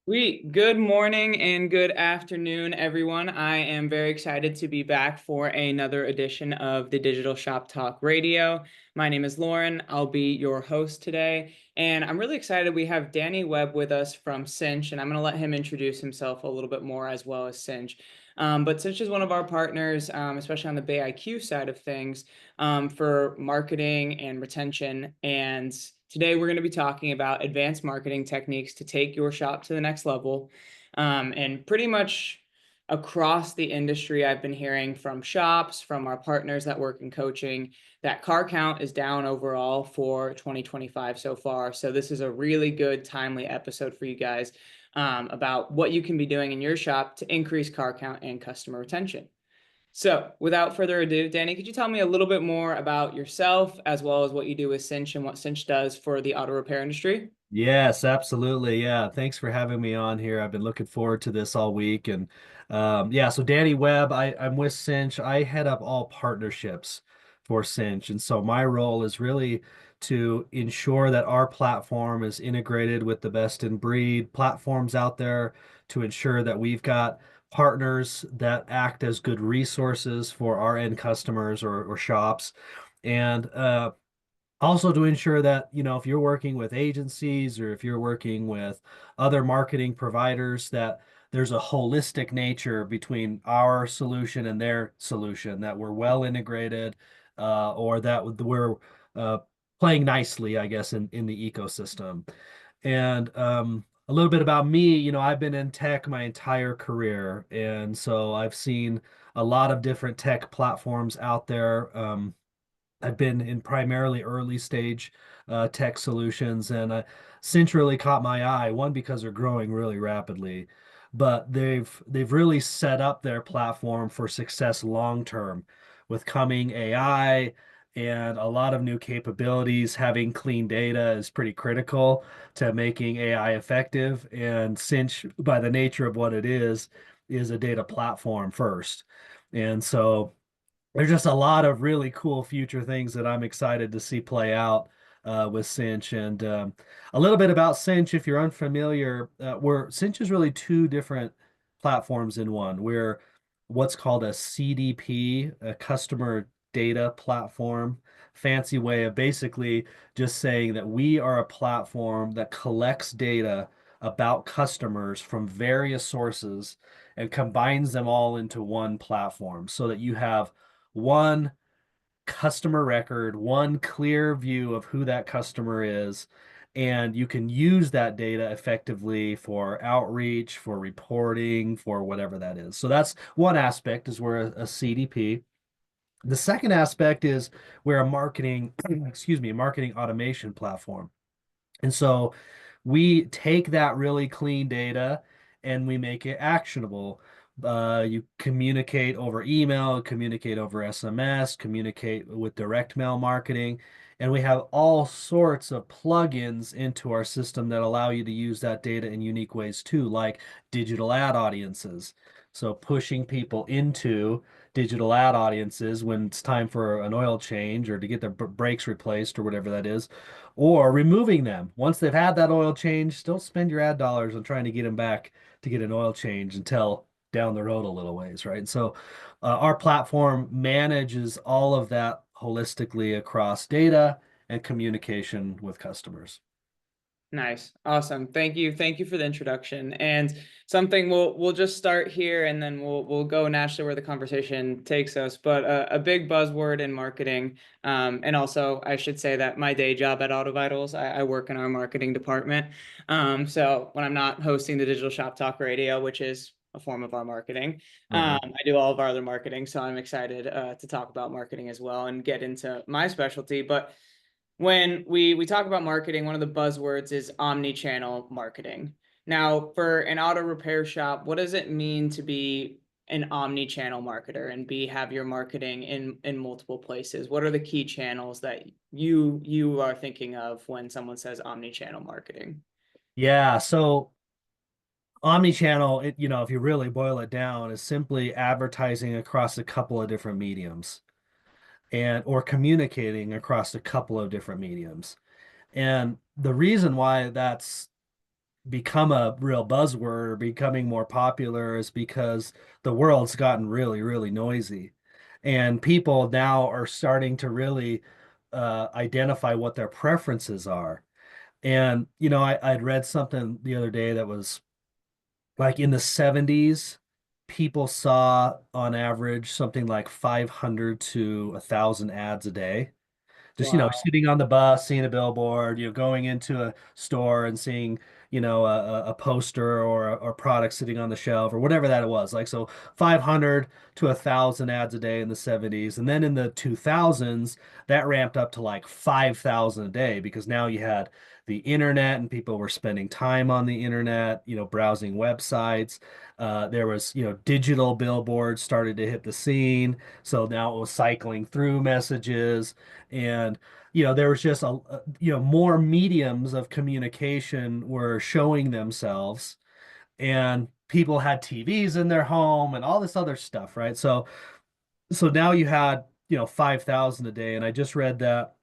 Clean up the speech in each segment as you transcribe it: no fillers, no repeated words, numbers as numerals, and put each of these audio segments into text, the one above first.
Good morning and good afternoon, everyone. I am very excited to be back for another edition of the Digital Shop Talk Radio. My name is Lauren. I'll be your host today. And I'm really excited. We have Danny Webb with us from Cinch, and I'm going to let him introduce himself a little bit more as well as Cinch. But Cinch is one of our partners, especially on the BayIQ side of things, for marketing and retention. And today we're going to be talking about advanced marketing techniques to take your shop to the next level. And pretty much across the industry, I've been hearing from shops, from our partners that work in coaching, that car count is down overall for 2025 so far. So this is a really good, timely episode for you guys about what you can be doing in your shop to increase car count and customer retention. So, without further ado, Danny, could you tell me a little bit more about yourself as well as what you do with Cinch and what Cinch does for the auto repair industry? Yes, absolutely. Yeah. Thanks for having me on here. I've been looking forward to this all week. And yeah, so Danny Webb, I'm with Cinch. I head up all partnerships for Cinch. And so my role is really to ensure that our platform is integrated with the best in breed platforms out there to ensure that we've got partners that act as good resources for our end customers or shops. And also to ensure that, if you're working with agencies or if you're working with other marketing providers, that there's a holistic nature between our solution and their solution, that we're well integrated, or that we're uh, playing nicely, I guess, in the ecosystem. And a little bit about me, I've been in tech my entire career. And so I've seen a lot of different tech platforms out there. I've been in primarily early stage tech solutions, and Cinch really caught my eye. One, because they're growing really rapidly, but they've really set up their platform for success long term with coming AI and a lot of new capabilities. Having clean data is pretty critical to making AI effective, and Cinch, by the nature of what it is a data platform first. And so there's just a lot of really cool future things that I'm excited to see play out with Cinch. And a little bit about Cinch, if you're unfamiliar, Cinch is really two different platforms in one. We're what's called a CDP, a customer data platform. Fancy way of basically just saying that we are a platform that collects data about customers from various sources and combines them all into one platform so that you have one customer record, one clear view of who that customer is, and you can use that data effectively for outreach, for reporting, for whatever that is. So that's one aspect is we're a CDP. The second aspect is we're a marketing, excuse me, marketing automation platform. And so we take that really clean data and we make it actionable. You communicate over email, communicate over SMS, communicate with direct mail marketing, and we have all sorts of plugins into our system that allow you to use that data in unique ways too, like digital ad audiences. So pushing people into digital ad audiences when it's time for an oil change or to get their brakes replaced or whatever that is, or removing them. Once they've had that oil change, don't spend your ad dollars on trying to get them back to get an oil change until down the road a little ways, right? So our platform manages all of that holistically across data and communication with customers. Nice. Awesome. Thank you. Thank you for the introduction. And something we'll just start here and then we'll go naturally where the conversation takes us. But a big buzzword in marketing, and also I should say that my day job at AutoVitals, I work in our marketing department. So when I'm not hosting the Digital Shop Talk Radio, which is a form of our marketing, Uh-huh. I do all of our other marketing. So I'm excited to talk about marketing as well and get into my specialty. But when we talk about marketing, one of the buzzwords is omni-channel marketing. Now, for an auto repair shop, what does it mean to be an omni-channel marketer and have your marketing in multiple places? What are the key channels that you are thinking of when someone says omni-channel marketing? Yeah, so omnichannel, if you really boil it down, is simply advertising across a couple of different mediums and or communicating across a couple of different mediums. And the reason why become a real buzzword or becoming more popular is because the world's gotten really, really noisy. And people now are starting to really identify what their preferences are. And, I'd read something the other day that was like in the 70s, people saw on average something like 500 to 1,000 ads a day. Just, Wow. sitting on the bus, seeing a billboard, going into a store and seeing, a poster or product sitting on the shelf or whatever that it was. Like, so 500 to 1,000 ads a day in the 70s. And then in the 2000s, that ramped up to like 5,000 a day because now you had the internet and people were spending time on the internet, browsing websites. There was, digital billboards started to hit the scene. So now it was cycling through messages. And there was just more mediums of communication were showing themselves, and people had TVs in their home and all this other stuff, right? So now you had 5,000 a day, and I just read that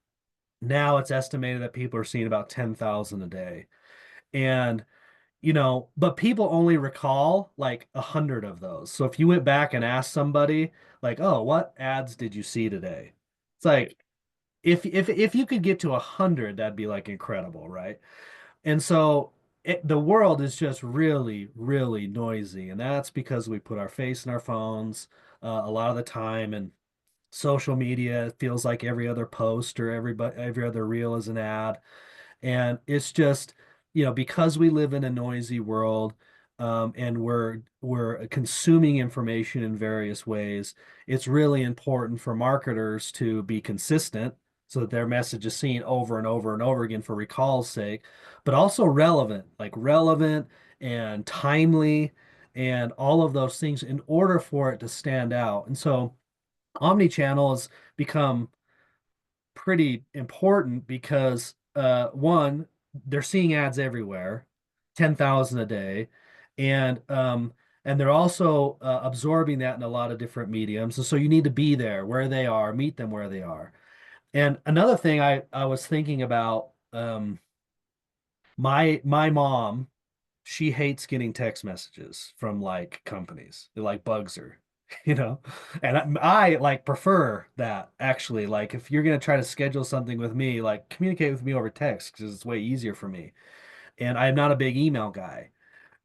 now it's estimated that people are seeing about 10,000 a day. And but people only recall like 100 of those. So if you went back and asked somebody like, "Oh, what ads did you see today?" It's Right. like, if you could get to 100, that'd be like incredible, right? And so the world is just really, really noisy, and that's because we put our face in our phones a lot of the time, and social media feels like every other post or every other reel is an ad. And it's just, because we live in a noisy world, and we're consuming information in various ways, it's really important for marketers to be consistent so that their message is seen over and over and over again for recall's sake, but also relevant, like relevant and timely and all of those things in order for it to stand out. And so omnichannel has become pretty important because one, they're seeing ads everywhere, 10,000 a day, and they're also absorbing that in a lot of different mediums. And so you need to be there where they are, meet them where they are. And another thing I was thinking about, my mom, she hates getting text messages from like companies. It like bugs her, you know? And I like prefer that actually. Like if you're gonna try to schedule something with me, like communicate with me over text because it's way easier for me. And I'm not a big email guy.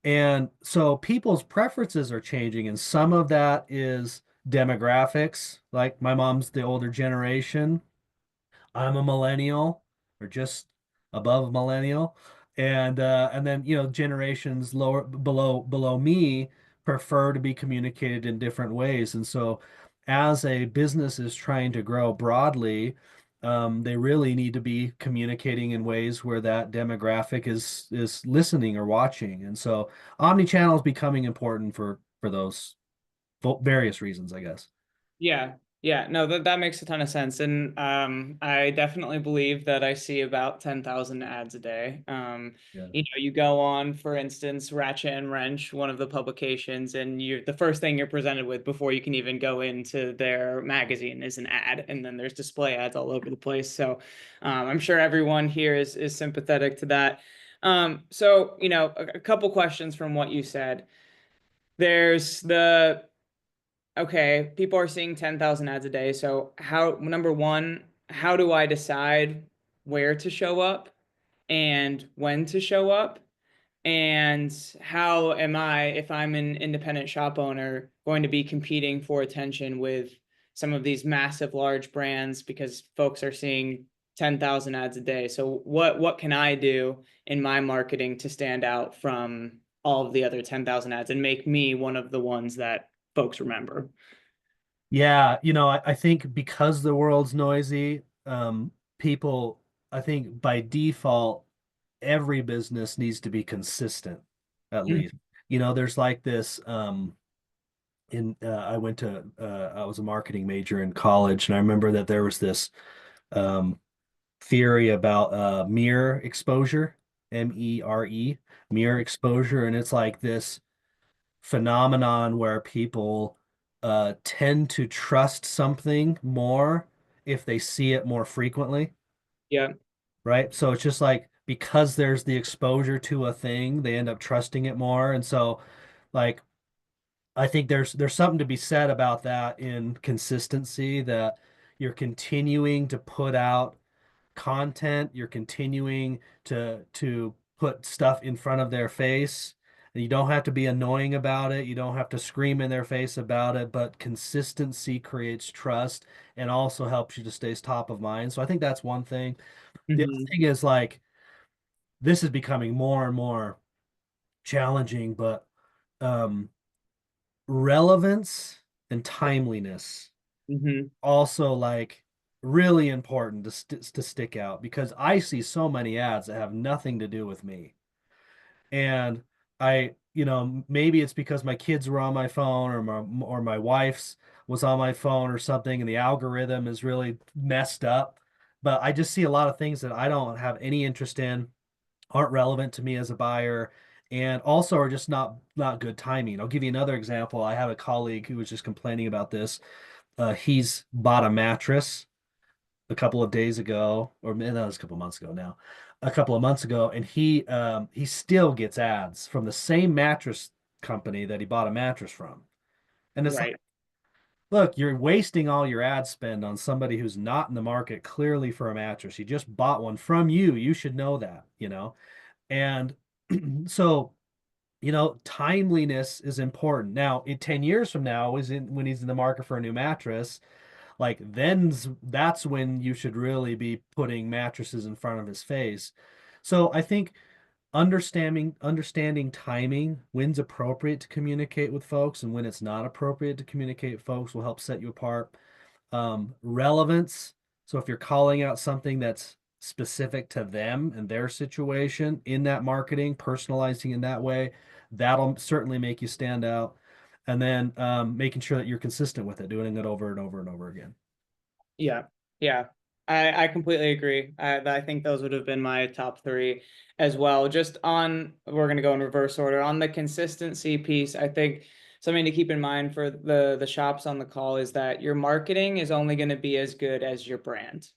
And so people's preferences are changing, and some of that is demographics. Like my mom's the older generation. I'm a millennial or just above millennial. And then generations lower below me prefer to be communicated in different ways. And so as a business is trying to grow broadly, they really need to be communicating in ways where that demographic is listening or watching. And so omnichannel is becoming important for those various reasons, I guess. Yeah, yeah, no, that makes a ton of sense, and I definitely believe that I see about 10,000 ads a day. Yeah. You go on, for instance, Ratchet and Wrench, one of the publications, and you the first thing you're presented with before you can even go into their magazine is an ad, and then there's display ads all over the place. So, I'm sure everyone here is sympathetic to that. So a couple questions from what you said. There's the Okay, people are seeing 10,000 ads a day. So number one, how do I decide where to show up and when to show up? And how am I, if I'm an independent shop owner, going to be competing for attention with some of these massive large brands because folks are seeing 10,000 ads a day. So what can I do in my marketing to stand out from all of the other 10,000 ads and make me one of the ones that folks remember? Yeah, I think because the world's noisy, people, I think by default, every business needs to be consistent, at least. There's like this, I was a marketing major in college, and I remember that there was this um, theory about mirror exposure, MERE, mirror exposure, and it's like this phenomenon where people tend to trust something more if they see it more frequently, Yeah. right? So it's just like because there's the exposure to a thing, they end up trusting it more. And so like I think there's something to be said about that in consistency, that you're continuing to put out content, you're continuing to put stuff in front of their face. And you don't have to be annoying about it. You don't have to scream in their face about it, but consistency creates trust and also helps you to stay top of mind. So I think that's one thing. The other Hmm. thing is like this is becoming more and more challenging, but um relevance and timeliness Hmm. also like really important to stick out, because I see so many ads that have nothing to do with me. And maybe it's because my kids were on my phone, or my wife's was on my phone or something, and the algorithm is really messed up. But I just see a lot of things that I don't have any interest in, aren't relevant to me as a buyer, and also are just not good timing. I'll give you another example. I have a colleague who was just complaining about this. He's bought a mattress a couple of days ago, or that was a couple of months ago now, a couple of months ago, and he still gets ads from the same mattress company that he bought a mattress from. And it's like, Right. look, you're wasting all your ad spend on somebody who's not in the market clearly for a mattress. He just bought one from you. You should know that. And so, timeliness is important. Now, in 10 years from now, when he's in the market for a new mattress, like that's when you should really be putting mattresses in front of his face. So I think understanding timing, when's appropriate to communicate with folks and when it's not appropriate to communicate with folks, will help set you apart. Relevance. So if you're calling out something that's specific to them and their situation in that marketing, personalizing in that way, that'll certainly make you stand out. And then making sure that you're consistent with it, doing it over and over and over again. Yeah, yeah, I completely agree. I think those would have been my top three as well. Just on, we're going to go in reverse order on the consistency piece. I think something to keep in mind for the shops on the call is that your marketing is only going to be as good as your brand.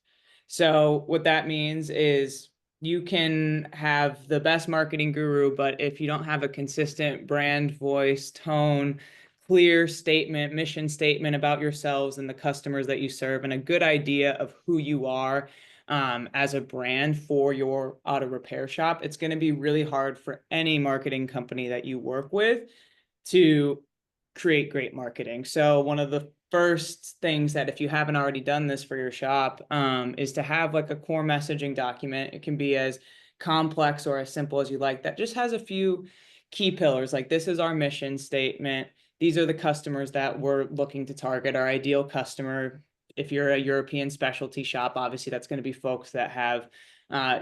So what that means is you can have the best marketing guru, but if you don't have a consistent brand voice, tone, clear statement, mission statement about yourselves and the customers that you serve, and a good idea of who you are as a brand for your auto repair shop, it's going to be really hard for any marketing company that you work with to create great marketing. So one of the first things that, if you haven't already done this for your shop, is to have like a core messaging document. It can be as complex or as simple as you like, that just has a few key pillars. Like, this is our mission statement. These are the customers that we're looking to target, our ideal customer. If you're a European specialty shop, obviously that's going to be folks that have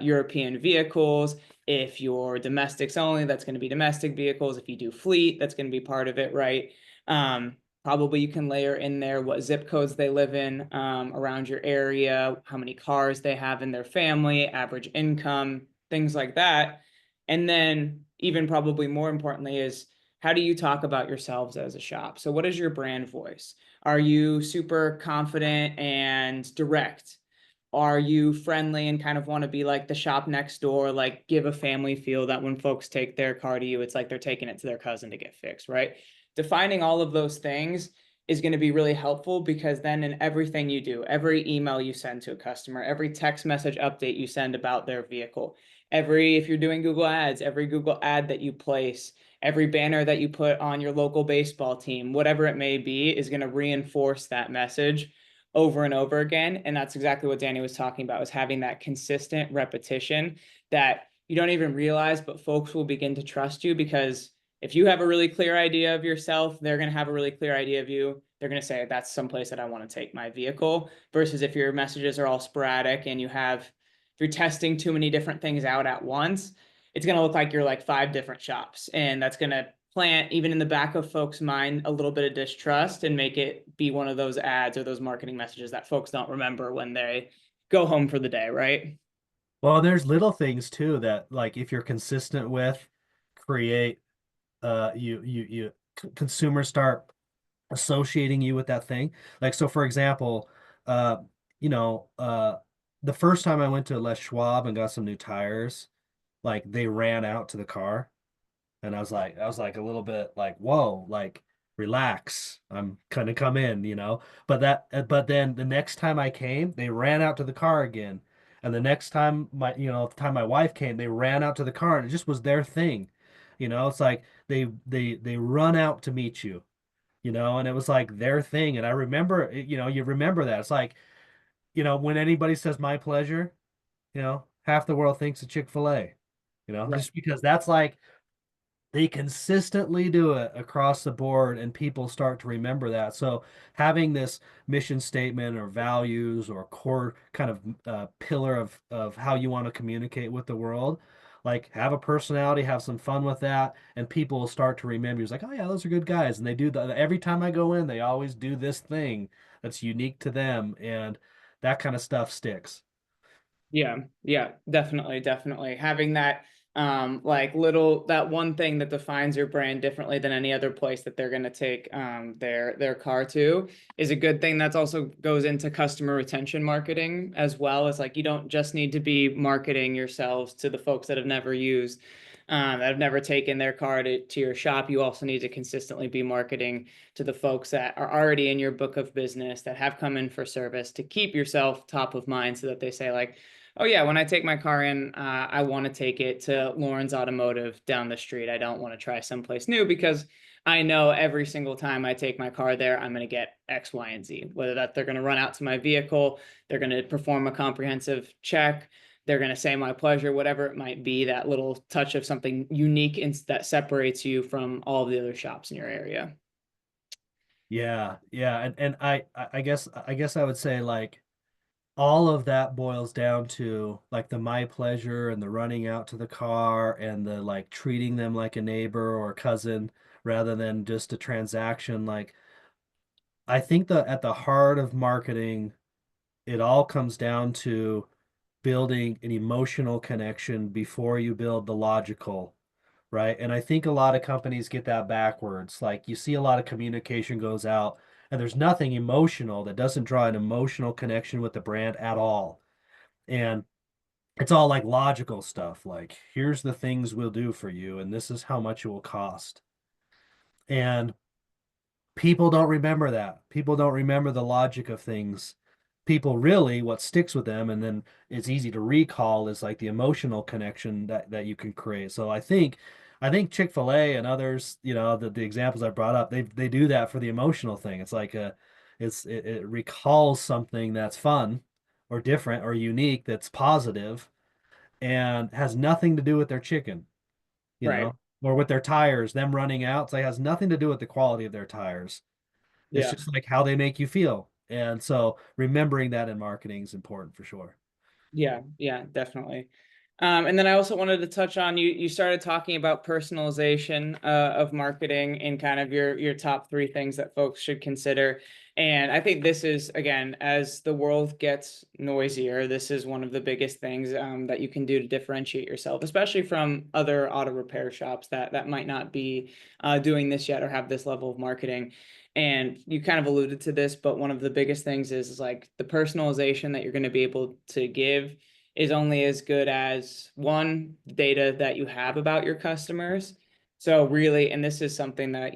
European vehicles. If you're domestics only, that's going to be domestic vehicles. If you do fleet, that's going to be part of it, right? Probably you can layer in there what zip codes they live in around your area, how many cars they have in their family, average income, things like that. And then, even probably more importantly, is how do you talk about yourselves as a shop? So what is your brand voice? Are you super confident and direct? Are you friendly and kind of want to be like the shop next door, like give a family feel that when folks take their car to you, it's like they're taking it to their cousin to get fixed, right? Defining all of those things is going to be really helpful, because then in everything you do, every email you send to a customer, every text message update you send about their vehicle, if you're doing Google ads, every Google ad that you place, every banner that you put on your local baseball team, whatever it may be, is going to reinforce that message over and over again. And that's exactly what Danny was talking about, was having that consistent repetition that you don't even realize, but folks will begin to trust you, because if you have a really clear idea of yourself, they're going to have a really clear idea of you. They're going to say, that's someplace that I want to take my vehicle. Versus if your messages are all sporadic and if you're testing too many different things out at once, it's going to look like you're like five different shops. And that's going to plant, even in the back of folks' mind, a little bit of distrust, and make it be one of those ads or those marketing messages that folks don't remember when they go home for the day, right? Well, there's little things too that, like, if you're consistent with, create consumers start associating you with that thing. Like, so for example, uh you know uh the first time I went to Les Schwab and got some new tires, like they ran out to the car. And I was like a little bit like, whoa, like relax. I'm gonna come in, you know. But then the next time I came, they ran out to the car again. And the next time the time my wife came, they ran out to the car and it just was their thing. You know, it's like they run out to meet you, you know, and it was like their thing. And I remember, you remember that. It's like, when anybody says my pleasure, half the world thinks of Chick-fil-A, Right. just because that's like they consistently do it across the board and people start to remember that. So having this mission statement or values or core kind of pillar of how you want to communicate with the world, like have a personality, have some fun with that, and people will start to remember. It's like, oh yeah, those are good guys. And they do every time I go in, they always do this thing that's unique to them. And that kind of stuff sticks. Yeah, yeah, definitely, definitely. Having that like little that one thing that defines your brand differently than any other place that they're going to take their car to is a good thing. That's also goes into customer retention marketing as well. As like you don't just need to be marketing yourselves to the folks that have never used that have never taken their car to your shop. You also need to consistently be marketing to the folks that are already in your book of business that have come in for service to keep yourself top of mind so that they say like, oh yeah, when I take my car in, I want to take it to Lauren's Automotive down the street. I don't want to try someplace new because I know every single time I take my car there, I'm going to get X, Y, and Z. Whether that they're going to run out to my vehicle, they're going to perform a comprehensive check, they're going to say my pleasure, whatever it might be, that little touch of something unique that separates you from all of the other shops in your area. Yeah, yeah, and I guess I would say like all of that boils down to like the my pleasure and the running out to the car and the like treating them like a neighbor or cousin rather than just a transaction. Like I think that at the heart of marketing, it all comes down to building an emotional connection before you build the logical, right? And I think a lot of companies get that backwards. Like you see a lot of communication goes out and there's nothing emotional that doesn't draw an emotional connection with the brand at all. And it's all like logical stuff, like here's the things we'll do for you, and this is how much it will cost. And people don't remember that. People don't remember the logic of things. People really, what sticks with them, and then it's easy to recall is like the emotional connection that you can create. So I think Chick-fil-A and others, the examples I brought up, they do that for the emotional thing. It's like it recalls something that's fun or different or unique that's positive and has nothing to do with their chicken, Right. or with their tires, them running out. It's like it has nothing to do with the quality of their tires. It's Yeah. just like how they make you feel. And so remembering that in marketing is important for sure. Yeah, yeah, definitely. And then I also wanted to touch on you started talking about personalization of marketing in kind of your top three things that folks should consider. And I think this is, again, as the world gets noisier, this is one of the biggest things that you can do to differentiate yourself, especially from other auto repair shops that might not be doing this yet or have this level of marketing. And you kind of alluded to this, but one of the biggest things is like the personalization that you're going to be able to give is only as good as one, data that you have about your customers. So really, and this is something that,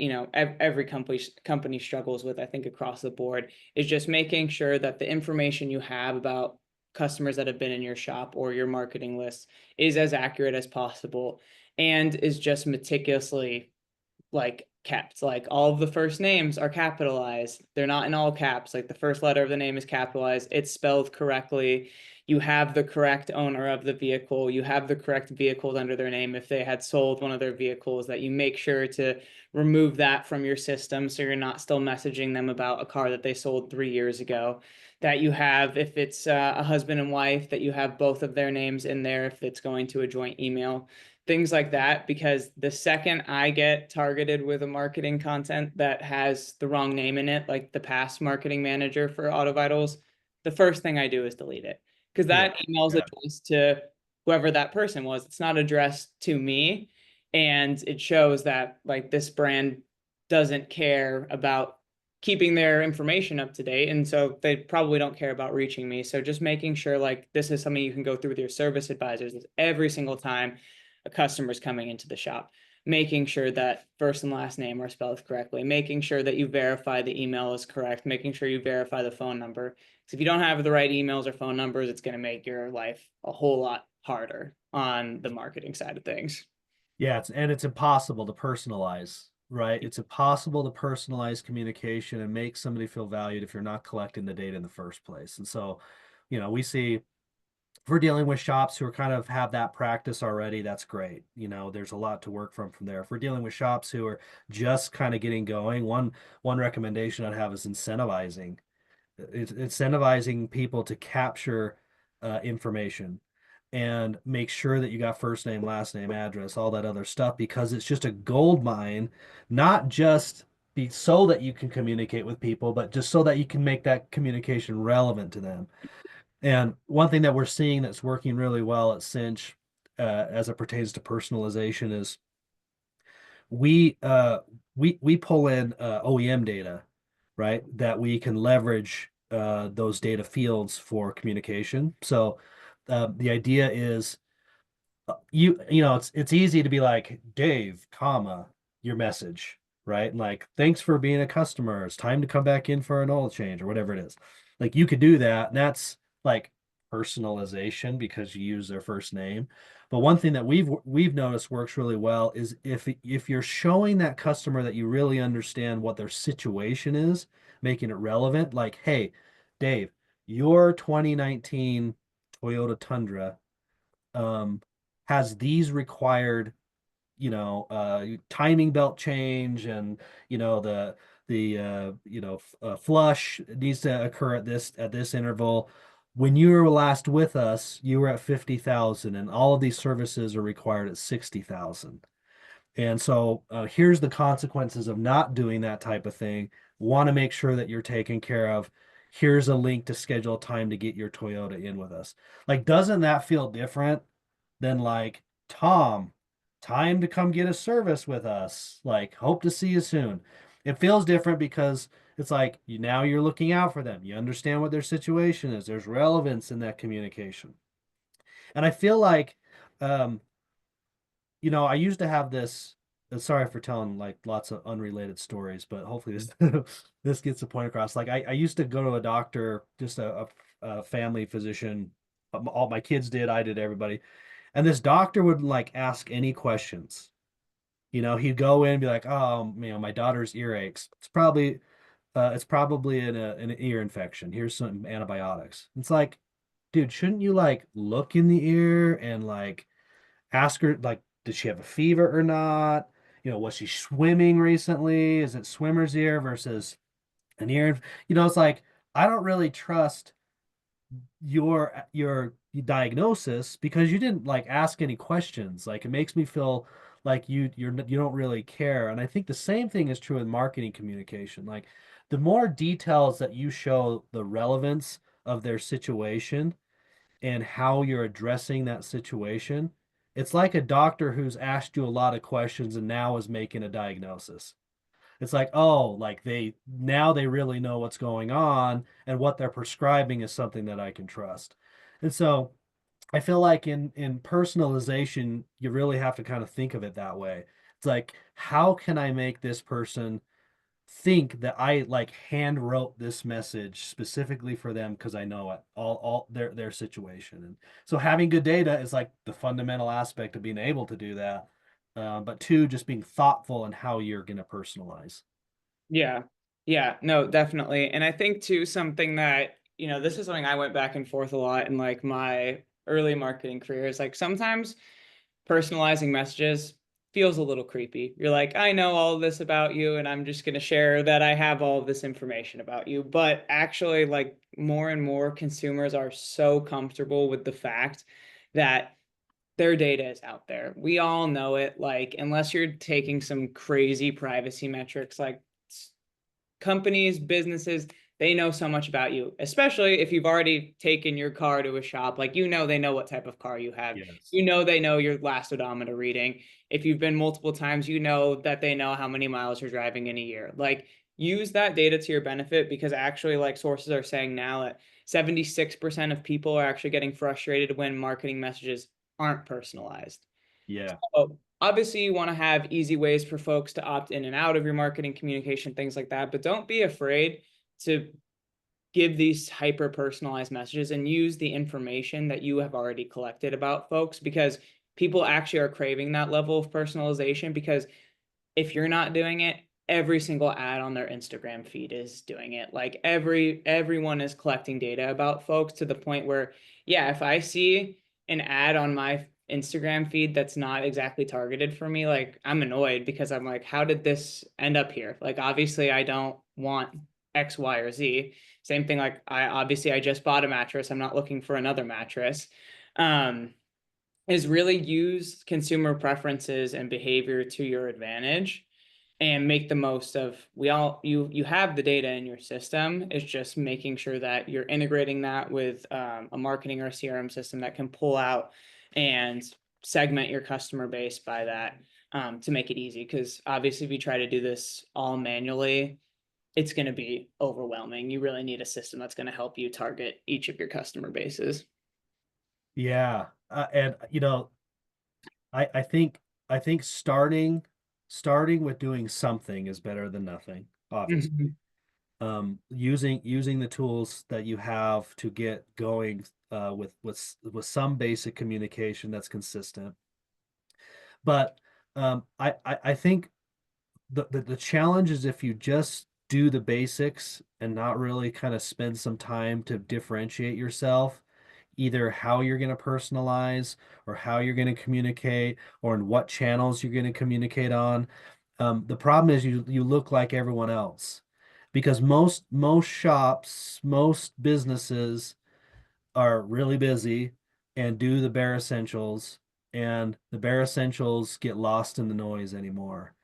every company struggles with, I think, across the board, is just making sure that the information you have about customers that have been in your shop or your marketing list is as accurate as possible and is just meticulously like kept. Like all of the first names are capitalized. They're not in all caps. Like the first letter of the name is capitalized. It's spelled correctly. You have the correct owner of the vehicle. You have the correct vehicles under their name. If they had sold one of their vehicles, that you make sure to remove that from your system so you're not still messaging them about a car that they sold 3 years ago. That you have, if it's a husband and wife, that you have both of their names in there if it's going to a joint email, things like that, because the second I get targeted with a marketing content that has the wrong name in it, like the past marketing manager for AutoVitals, the first thing I do is delete it because Yeah. that email is Yeah. addressed to whoever that person was. It's not addressed to me. And it shows that like this brand doesn't care about keeping their information up to date. And so they probably don't care about reaching me. So just making sure like this is something you can go through with your service advisors every single time a customer's coming into the shop, making sure that first and last name are spelled correctly, making sure that you verify the email is correct, making sure you verify the phone number. Because if you don't have the right emails or phone numbers, it's going to make your life a whole lot harder on the marketing side of things. Yeah, it's impossible to personalize, right? It's impossible to personalize communication and make somebody feel valued if you're not collecting the data in the first place. And so, we see if we're dealing with shops who are kind of have that practice already, that's great. There's a lot to work from there. If we're dealing with shops who are just kind of getting going, one recommendation I'd have is incentivizing. It's incentivizing people to capture information and make sure that you got first name, last name, address, all that other stuff, because it's just a gold mine, not just be so that you can communicate with people, but just so that you can make that communication relevant to them. And one thing that we're seeing that's working really well at Cinch, as it pertains to personalization, is we uh we pull in OEM data, right? That we can leverage those data fields for communication. So the idea is it's easy to be like Dave, comma, your message, right? And like, thanks for being a customer. It's time to come back in for an oil change or whatever it is. Like you could do that, and that's like personalization because you use their first name. But one thing that we've noticed works really well is if you're showing that customer that you really understand what their situation is, making it relevant, like, hey, Dave, your 2019 Toyota Tundra um, has these required, timing belt change, and flush needs to occur at this interval. When you were last with us, you were at 50,000, and all of these services are required at 60,000. And so here's the consequences of not doing that type of thing. Want to make sure that you're taken care of. Here's a link to schedule time to get your Toyota in with us. Like, doesn't that feel different than like, Tom, time to come get a service with us? Like, hope to see you soon. It feels different because it's like now you're looking out for them. You understand what their situation is. There's relevance in that communication. And I feel like um, I used to have this. Sorry for telling like lots of unrelated stories, but hopefully this this gets the point across. Like I used to go to a doctor, just a family physician. All my kids did, I did, everybody. And this doctor would like ask any questions. He'd go in and be like, "Oh, my daughter's ear aches. It's probably an ear infection. Here's some antibiotics." It's like, dude, shouldn't you like look in the ear and like ask her, like, did she have a fever or not? Was she swimming recently? Is it swimmer's ear versus an ear? It's like, I don't really trust your diagnosis because you didn't like ask any questions. Like, it makes me feel like you don't really care. And I think the same thing is true in marketing communication. Like, the more details that you show the relevance of their situation and how you're addressing that situation, it's like a doctor who's asked you a lot of questions and now is making a diagnosis. It's like, oh, like they really know what's going on, and what they're prescribing is something that I can trust. And so I feel like in personalization, you really have to kind of think of it that way. It's like, how can I make this person think that I like hand wrote this message specifically for them because I know it all their situation. And so having good data is like the fundamental aspect of being able to do that. But two, just being thoughtful in how you're going to personalize. Yeah. Yeah, no, definitely. And I think too, something that, this is something I went back and forth a lot in like my early marketing career is like sometimes personalizing messages feels a little creepy. You're like, I know all this about you, and I'm just going to share that I have all of this information about you. But actually, like more and more consumers are so comfortable with the fact that their data is out there. We all know it. Like, unless you're taking some crazy privacy metrics, like companies, businesses, they know so much about you, especially if you've already taken your car to a shop. Like, they know what type of car you have. Yes. They know your last odometer reading. If you've been multiple times, that they know how many miles you're driving in a year. Like, use that data to your benefit because actually, like, sources are saying now that 76% of people are actually getting frustrated when marketing messages aren't personalized. Yeah. So obviously, you want to have easy ways for folks to opt in and out of your marketing communication, things like that. But don't be afraid to give these hyper personalized messages and use the information that you have already collected about folks, because people actually are craving that level of personalization. Because if you're not doing it, every single ad on their Instagram feed is doing it. Like everyone is collecting data about folks to the point where, yeah, if I see an ad on my Instagram feed that's not exactly targeted for me, like I'm annoyed, because I'm like, how did this end up here? Like obviously I don't want X, Y, or Z. Same thing, like I just bought a mattress. I'm not looking for another mattress. Um, is really use consumer preferences and behavior to your advantage and make the most of, you have the data in your system. It's just making sure that you're integrating that with a marketing or a CRM system that can pull out and segment your customer base by that, to make it easy. Because obviously if you try to do this all manually, it's going to be overwhelming. You really need a system that's going to help you target each of your customer bases. Yeah. And I think starting with doing something is better than nothing, obviously. Mhm. Using the tools that you have to get going with some basic communication that's consistent. But I think the challenge is if you just do the basics and not really kind of spend some time to differentiate yourself, either how you're going to personalize or how you're going to communicate or in what channels you're going to communicate on. The problem is you look like everyone else because most shops, most businesses are really busy and do the bare essentials, and the bare essentials get lost in the noise anymore.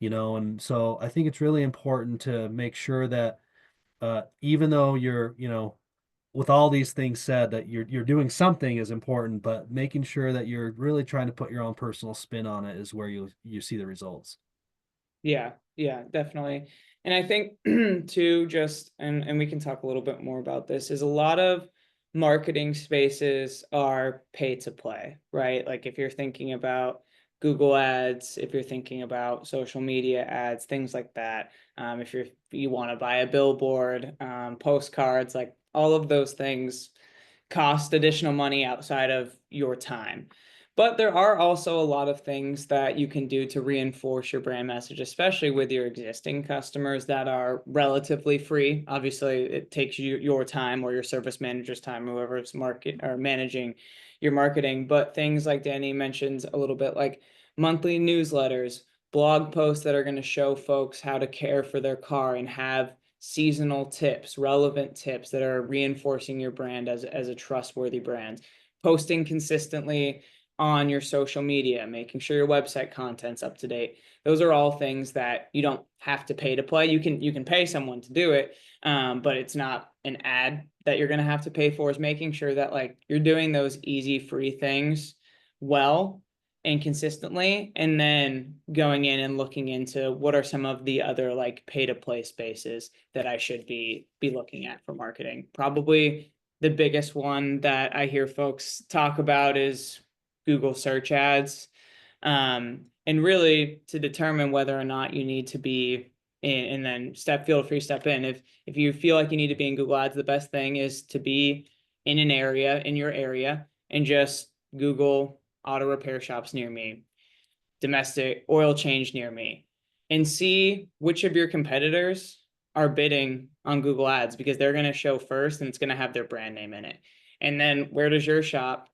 And so I think it's really important to make sure that even though with all these things said, that you're doing something is important, but making sure that you're really trying to put your own personal spin on it is where you see the results. Yeah, yeah, definitely. And I think too, just and we can talk a little bit more about this, is a lot of marketing spaces are pay to play, right? Like if you're thinking about Google ads, if you're thinking about social media ads, things like that. If you want to buy a billboard, postcards, like all of those things cost additional money outside of your time. But there are also a lot of things that you can do to reinforce your brand message, especially with your existing customers, that are relatively free. Obviously, it takes your time or your service manager's time, whoever's market or managing your marketing. But things like Danny mentions a little bit, like monthly newsletters, blog posts that are going to show folks how to care for their car and have seasonal tips, relevant tips that are reinforcing your brand as a trustworthy brand. Posting consistently on your social media, making sure your website content's up to date. Those are all things that you don't have to pay to play. You can pay someone to do it, but it's not an ad that you're going to have to pay for. Is making sure that like you're doing those easy free things well and consistently, and then going in and looking into what are some of the other like pay to play spaces that I should be looking at for marketing. Probably the biggest one that I hear folks talk about is Google search ads. And really to determine whether or not you need to be in, and then feel free to step in. If you feel like you need to be in Google ads, the best thing is to be in an area, in your area, and just Google auto repair shops near me, domestic oil change near me, and see which of your competitors are bidding on Google ads, because they're going to show first and it's going to have their brand name in it. And then where does your shop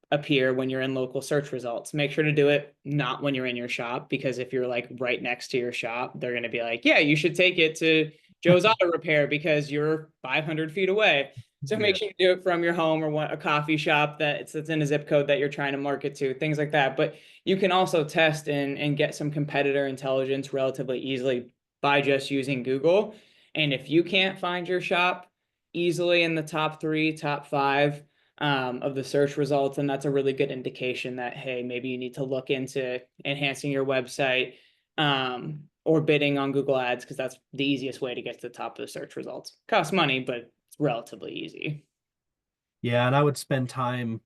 appear when you're in local search results? Make sure to do it not when you're in your shop, because if you're like right next to your shop, they're going to be like, yeah, you should take it to Joe's Auto Repair because you're 500 feet away. So make Yeah. sure you do it from your home or a coffee shop that's in a zip code that you're trying to market to, things like that. But you can also test and get some competitor intelligence relatively easily by just using Google. And if you can't find your shop easily in the top three, top five, of the search results, and that's a really good indication that, hey, maybe you need to look into enhancing your website, or bidding on Google ads, because that's the easiest way to get to the top of the search results. Costs money, but it's relatively easy. Yeah, and I would spend time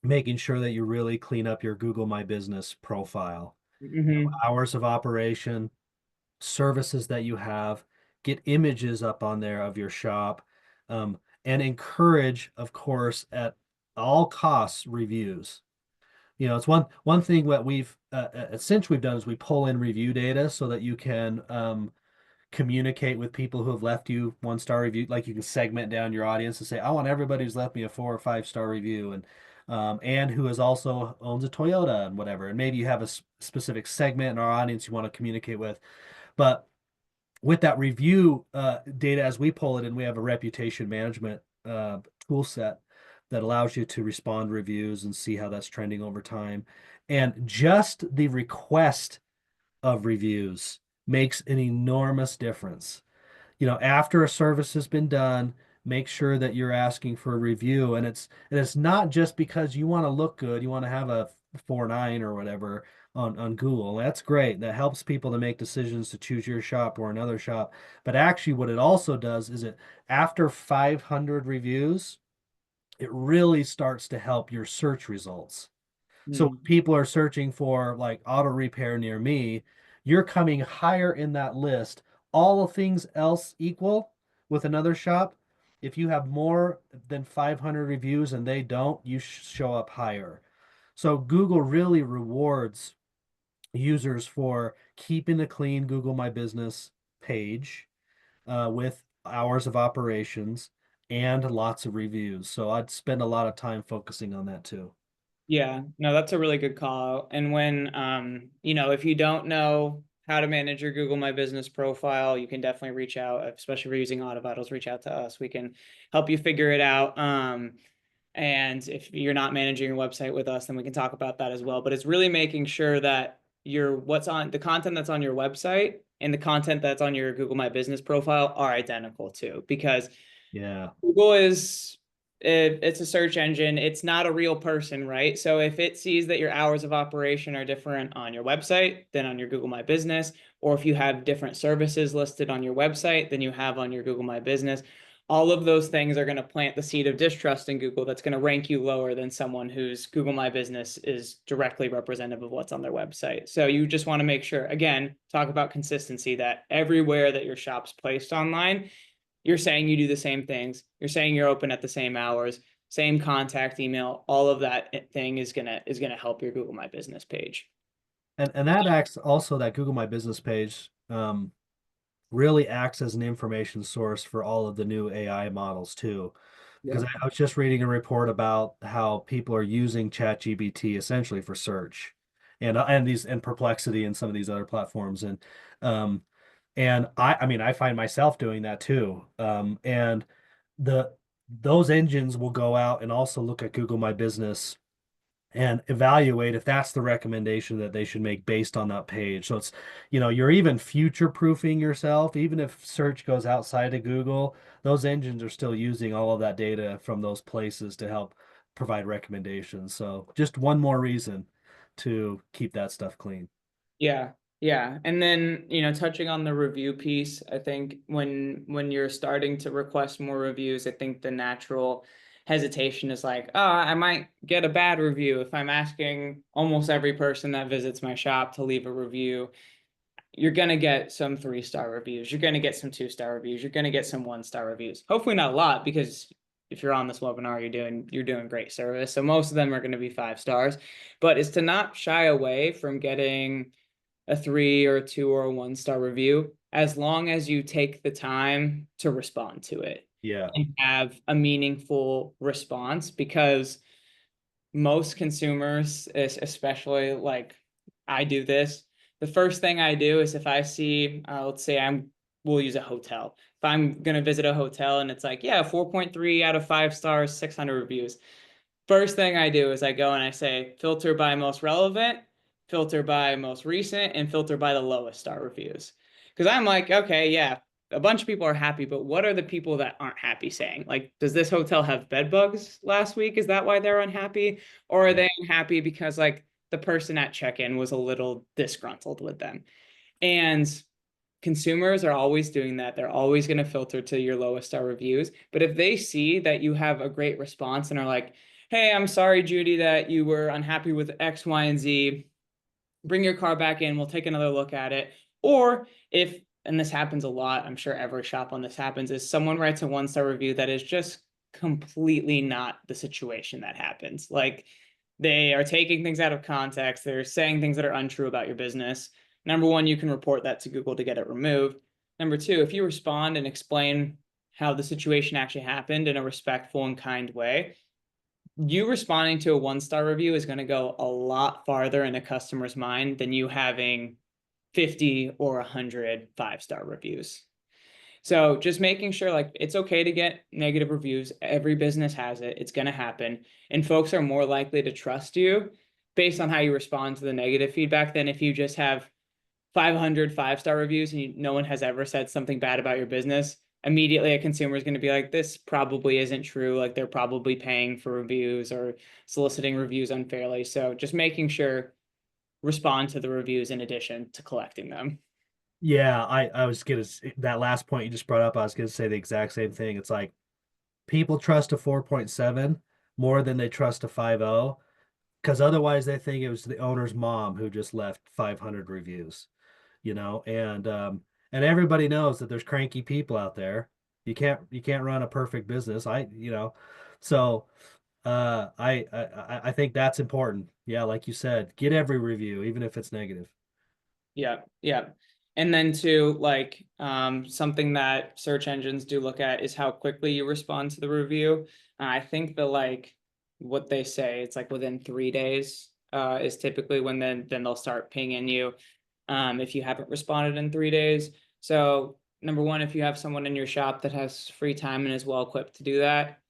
making sure that you really clean up your Google My Business profile, Hmm. hours of operation, services that you have, get images up on there of your shop, and encourage, of course, at all costs reviews. It's one thing that we've at Cinch we've done is we pull in review data so that you can communicate with people who have left you 1-star review. Like you can segment down your audience and say, I want everybody who's left me a 4 or 5-star review, and who is also owns a Toyota and whatever. And maybe you have a specific segment in our audience you want to communicate with. But with that review data, as we pull it in, we have a reputation management tool set that allows you to respond to reviews and see how that's trending over time. And just the request of reviews makes an enormous difference. After a service has been done, make sure that you're asking for a review. And it's not just because you want to look good, you want to have a 4.9 or whatever on Google. That's great. That helps people to make decisions to choose your shop or another shop. But actually, what it also does is it after 500 reviews, it really starts to help your search results. So when people are searching for like auto repair near me, you're coming higher in that list. All things else equal with another shop, if you have more than 500 reviews and they don't, you show up higher. So Google really rewards users for keeping a clean Google My Business page with hours of operations and lots of reviews. So I'd spend a lot of time focusing on that too. Yeah, no, that's a really good call out. And when, if you don't know how to manage your Google My Business profile, you can definitely reach out, especially if you're using AutoVitals, reach out to us. We can help you figure it out. And if you're not managing your website with us, then we can talk about that as well. But it's really making sure that what's on the content that's on your website and the content that's on your Google My Business profile are identical too, because Yeah. Google it's a search engine. It's not a real person, right? So if it sees that your hours of operation are different on your website than on your Google My Business, or if you have different services listed on your website than you have on your Google My Business, all of those things are going to plant the seed of distrust in Google that's going to rank you lower than someone whose Google My Business is directly representative of what's on their website. So you just want to make sure, again, talk about consistency, that everywhere that your shop's placed online, you're saying you do the same things. You're saying you're open at the same hours, same contact email. All of that thing is gonna help your Google My Business page. And that acts also that Google My Business page really acts as an information source for all of the new AI models too. Because Yep. I was just reading a report about how people are using ChatGPT essentially for search and Perplexity and some of these other platforms. Um and I mean I find myself doing that too. And the those engines will go out and also look at Google My Business and evaluate if that's the recommendation that they should make based on that page. So you're even future proofing yourself. Even if search goes outside of Google, those engines are still using all of that data from those places to help provide recommendations. So just one more reason to keep that stuff clean. Yeah, yeah. And then, touching on the review piece, I think when you're starting to request more reviews, I think the natural hesitation is like, oh, I might get a bad review if I'm asking almost every person that visits my shop to leave a review. You're gonna get some 3-star reviews. You're gonna get some 2-star reviews. You're gonna get some 1-star reviews. Hopefully not a lot, because if you're on this webinar, you're doing great service. So most of them are going to be 5 stars. But it's to not shy away from getting a 3 or a 2 or a 1-star review, as long as you take the time to respond to it Yeah. and have a meaningful response. Because most consumers, especially, like, I do this. The first thing I do is, if I see, let's say we'll use a hotel. If I'm going to visit a hotel and it's like, yeah, 4.3 out of 5 stars, 600 reviews. First thing I do is I go and I say, filter by most relevant, filter by most recent, and filter by the lowest star reviews. Because I'm like, okay, yeah, a bunch of people are happy, but what are the people that aren't happy saying? Like, does this hotel have bed bugs last week? Is that why they're unhappy? Or are Yeah. they unhappy because, like, the person at check-in was a little disgruntled with them? And consumers are always doing that. They're always going to filter to your lowest star reviews. But if they see that you have a great response and are like, hey, I'm sorry, Judy, that you were unhappy with X, Y, and Z. Bring your car back in. We'll take another look at it. Or if, and this happens a lot, I'm sure every shop on this happens, is someone writes a one-star review that is just completely not the situation that happens. Like they are taking things out of context. They're saying things that are untrue about your business. Number one, you can report that to Google to get it removed. Number two, if you respond and explain how the situation actually happened in a respectful and kind way, you responding to a one-star review is going to go a lot farther in a customer's mind than you having 50 or 100 five-star reviews. So just making sure like it's okay to get negative reviews. Every business has it. It's going to happen. And folks are more likely to trust you based on how you respond to the negative feedback than if you just have 500 five-star reviews and no one has ever said something bad about your business. Immediately a consumer is going to be like, this probably isn't true. Like they're probably paying for reviews or soliciting reviews unfairly. So just making sure respond to the reviews in addition to collecting them. Yeah, I was gonna that last point you just brought up, I was gonna say the exact same thing. It's like people trust a 4.7 more than they trust a 5.0 because otherwise they think it was the owner's mom who just left 500 reviews, and everybody knows that there's cranky people out there. You can't run a perfect business. So I think that's important. Yeah, like you said, get every review, even if it's negative. Yeah, yeah. And then too, like something that search engines do look at is how quickly you respond to the review. I think the like what they say, it's like within 3 days is typically when then they'll start pinging you if you haven't responded in 3 days. So number one, if you have someone in your shop that has free time and is well equipped to do that,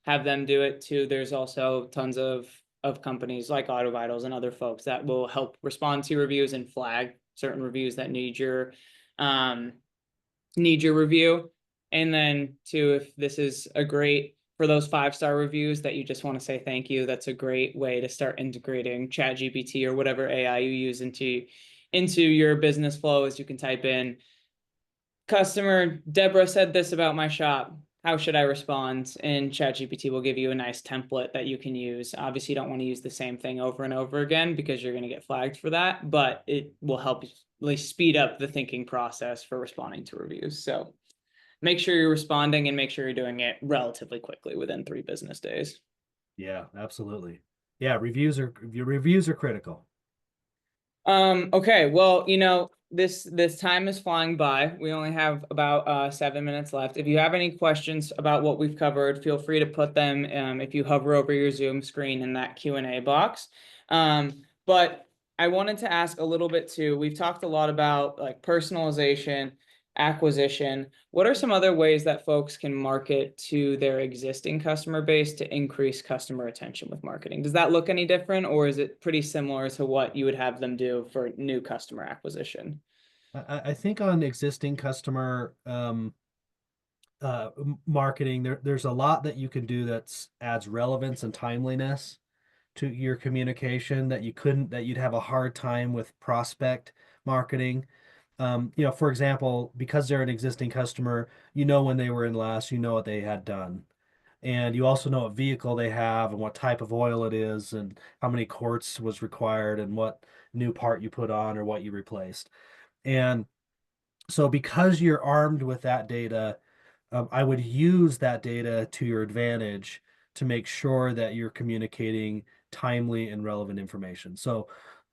have them do it too. There's also tons of companies like AutoVitals and other folks that will help respond to reviews and flag certain reviews that um, need your review. And then two, if this is a great for those five-star reviews that you just want to say thank you, that's a great way to start integrating ChatGPT or whatever AI you use into your business flow. As you can type in, customer Deborah said this about my shop. How should I respond? And ChatGPT will give you a nice template that you can use. Obviously, you don't want to use the same thing over and over again because you're going to get flagged for that, but it will help at least speed up the thinking process for responding to reviews. So make sure you're responding and make sure you're doing it relatively quickly within 3 business days. Yeah, absolutely. Yeah, your reviews are critical. Okay, well, this time is flying by. We only have about 7 minutes left. If you have any questions about what we've covered, feel free to put them if you hover over your Zoom screen in that Q&A box. But I wanted to ask a little bit too. We've talked a lot about like personalization, acquisition. What are some other ways that folks can market to their existing customer base to increase customer retention with marketing? Does that look any different, or is it pretty similar to what you would have them do for new customer acquisition? I think on existing customer marketing, there's a lot that you can do that adds relevance and timeliness to your communication that you'd have a hard time with prospect marketing. For example, because they're an existing customer, you know when they were in last, you know what they had done. And you also know what vehicle they have and what type of oil it is and how many quarts was required and what new part you put on or what you replaced. And so because you're armed with that data, I would use that data to your advantage to make sure that you're communicating timely and relevant information. So,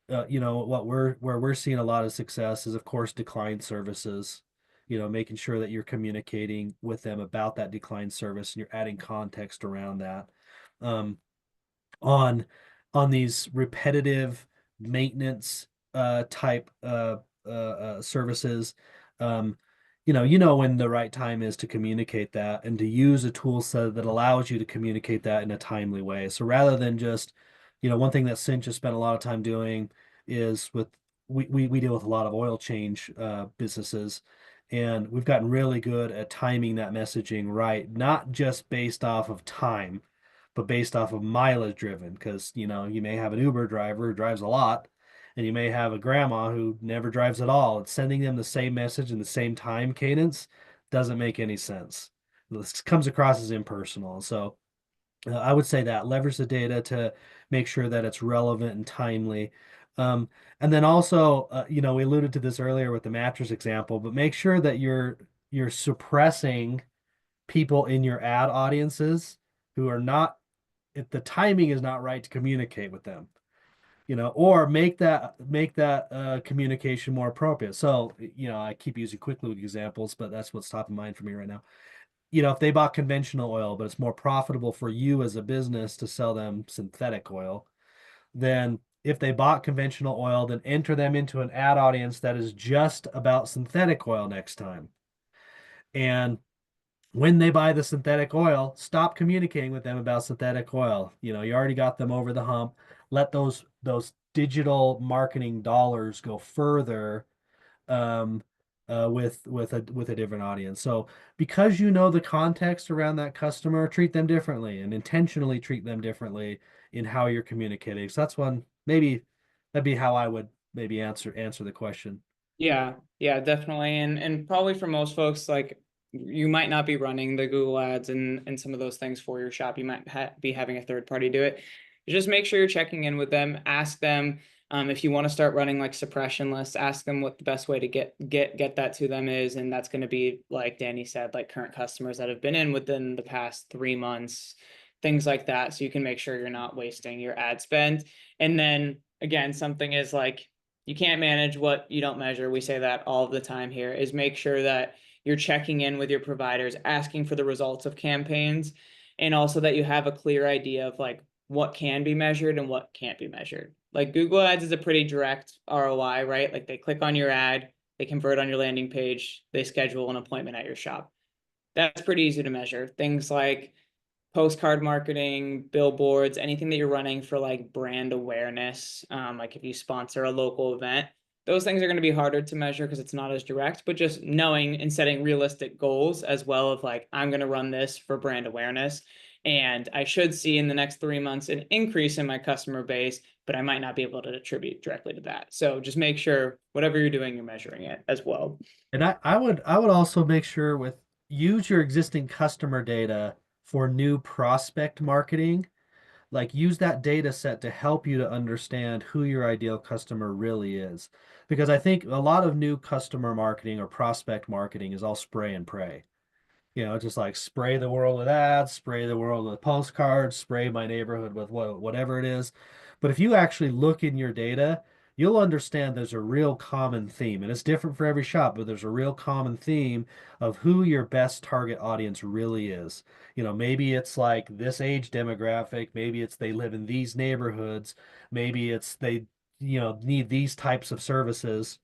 where we're seeing a lot of success is, of course, decline services. Making sure that you're communicating with them about that decline service and you're adding context around that. Um, on these repetitive maintenance type services, um, you know when the right time is to communicate that and to use a tool set that allows you to communicate that in a timely way. So rather than just, one thing that Cinch has spent a lot of time doing is with we deal with a lot of oil change businesses, and we've gotten really good at timing that messaging right, not just based off of time but based off of mileage driven. Because, you may have an Uber driver who drives a lot, and you may have a grandma who never drives at all. And sending them the same message in the same time cadence doesn't make any sense. This comes across as impersonal. So I would say that leverage the data to make sure that it's relevant and timely. Um, and then also, we alluded to this earlier with the mattress example, but make sure that you're suppressing people in your ad audiences who are not, if the timing is not right to communicate with them, or make that communication more appropriate. So, I keep using quick lube examples, but that's what's top of mind for me right now. If they bought conventional oil, but it's more profitable for you as a business to sell them synthetic oil, then if they bought conventional oil, then enter them into an ad audience that is just about synthetic oil next time. And when they buy the synthetic oil, stop communicating with them about synthetic oil. You already got them over the hump. Let those digital marketing dollars go further, um, with a different audience. So because you know the context around that customer, treat them differently and intentionally treat them differently in how you're communicating. So that's one, maybe that'd be how I would maybe answer the question. Yeah, yeah, definitely. And probably for most folks, like you might not be running the Google ads and some of those things for your shop. You might be having a third party do it. Just make sure you're checking in with them. Ask them if you want to start running like suppression lists. Ask them what the best way to get that to them is, and that's going to be like Danny said, like current customers that have been in within the past 3 months, things like that. So you can make sure you're not wasting your ad spend. And then again, something is like you can't manage what you don't measure. We say that all the time here, is make sure that you're checking in with your providers, asking for the results of campaigns, and also that you have a clear idea of like what can be measured and what can't be measured. Like Google Ads is a pretty direct ROI, right? Like they click on your ad, they convert on your landing page, they schedule an appointment at your shop. That's pretty easy to measure. Things like postcard marketing, billboards, anything that you're running for like brand awareness, like if you sponsor a local event, those things are going to be harder to measure because it's not as direct, but just knowing and setting realistic goals as well of like, I'm going to run this for brand awareness. And I should see in the next 3 months an increase in my customer base, but I might not be able to attribute directly to that. So just make sure whatever you're doing, you're measuring it as well. And I would also make sure use your existing customer data for new prospect marketing. Like use that data set to help you to understand who your ideal customer really is. Because I think a lot of new customer marketing or prospect marketing is all spray and pray. Just like spray the world with ads, spray the world with postcards, spray my neighborhood with whatever it is. But if you actually look in your data, you'll understand there's a real common theme. And it's different for every shop, but there's a real common theme of who your best target audience really is. Maybe it's like this age demographic, maybe it's they live in these neighborhoods, maybe it's they, need these types of services,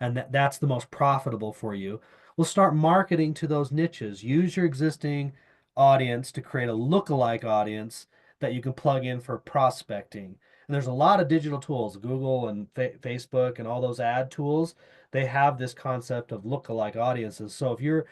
and that's the most profitable for you. We'll start marketing to those niches. Use your existing audience to create a lookalike audience that you can plug in for prospecting. And there's a lot of digital tools, Google and Facebook and all those ad tools. They have this concept of lookalike audiences. So if you're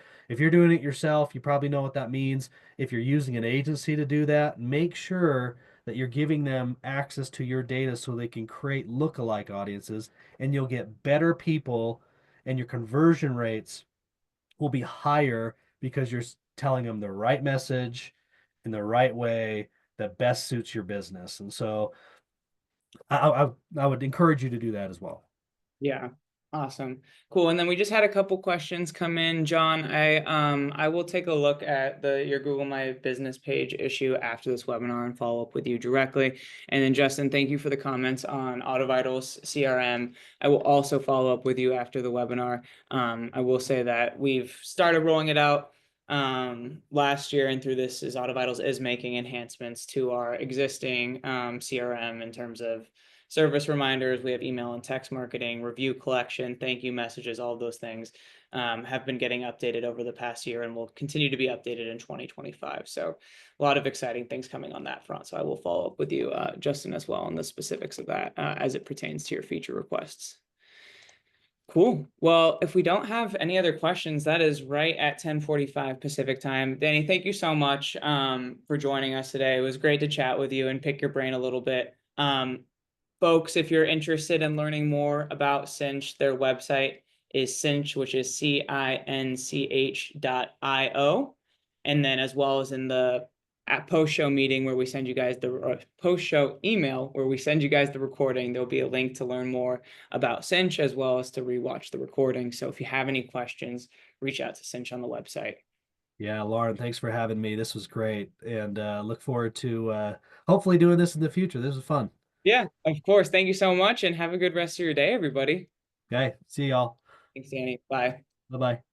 doing it yourself, you probably know what that means. If you're using an agency to do that, make sure that you're giving them access to your data so they can create lookalike audiences, and you'll get better people, and your conversion rates will be higher because you're telling them the right message in the right way that best suits your business. And so I would encourage you to do that as well. Yeah. Awesome. Cool. And then we just had a couple questions come in, John. I will take a look at your Google My Business page issue after this webinar and follow up with you directly. And then Justin, thank you for the comments on AutoVitals CRM. I will also follow up with you after the webinar. I will say that we've started rolling it out last year, and through this is AutoVitals is making enhancements to our existing CRM in terms of service reminders. We have email and text marketing, review collection, thank you messages, all of those things have been getting updated over the past year and will continue to be updated in 2025. So a lot of exciting things coming on that front. So I will follow up with you, Justin, as well on the specifics of that as it pertains to your feature requests. Cool. Well, if we don't have any other questions, that is right at 10:45 Pacific time. Danny, thank you so much for joining us today. It was great to chat with you and pick your brain a little bit. Folks, if you're interested in learning more about Cinch, their website is Cinch, which is CINCH.io. And then as well as in the at post-show meeting where we send you guys the post-show email where we send you guys the recording. There'll be a link to learn more about Cinch as well as to rewatch the recording. So if you have any questions, reach out to Cinch on the website. Yeah, Lauren, thanks for having me. This was great, and look forward to hopefully doing this in the future. This was fun. Yeah, of course. Thank you so much and have a good rest of your day, everybody. Okay, see y'all. Thanks, Danny. Bye. Bye bye.